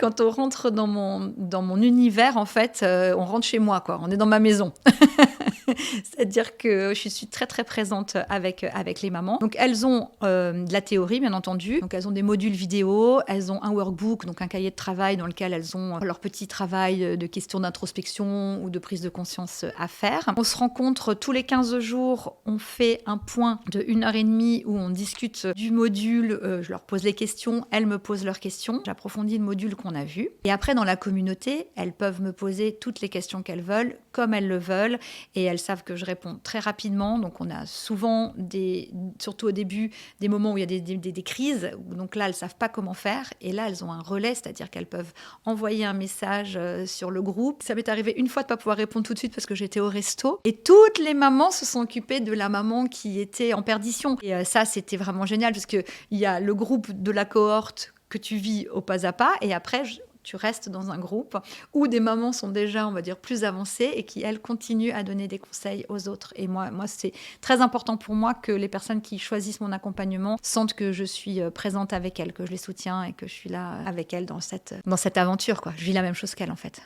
quand on rentre dans mon univers, en fait, on rentre chez moi, quoi. On est dans ma maison. C'est-à-dire que je suis très, très présente avec les mamans. Donc, elles ont de la théorie, bien entendu. Donc, elles ont des modules vidéo, elles ont un workbook, donc un cahier de travail dans lequel elles ont leur petit travail de questions d'introspection ou de prise de conscience à faire. On se rencontre tous les 15 jours, on fait un point de 1h30 où on discute du module, je leur pose les questions, elles me posent leurs questions, j'approfondis le module qu'on a vu. Et après, dans la communauté, elles peuvent me poser toutes les questions qu'elles veulent, comme elles le veulent, et elles savent que je réponds très rapidement. Donc, on a souvent, surtout au début, des moments où il y a des crises. Donc là, elles ne savent pas comment faire. Et là, elles ont un relais, c'est-à-dire qu'elles peuvent envoyer un message sur le groupe. Ça m'est arrivé une fois de ne pas pouvoir répondre tout de suite parce que j'étais au resto. Et toutes les mamans se sont occupées de la maman qui était en perdition. Et ça, c'était vraiment génial parce qu'il y a le groupe de la cohorte que tu vis au pas à pas. Et après, tu restes dans un groupe où des mamans sont déjà, on va dire, plus avancées et qui, elles, continuent à donner des conseils aux autres. Et moi, c'est très important pour moi que les personnes qui choisissent mon accompagnement sentent que je suis présente avec elles, que je les soutiens et que je suis là avec elles dans cette aventure, quoi. Je vis la même chose qu'elles, en fait.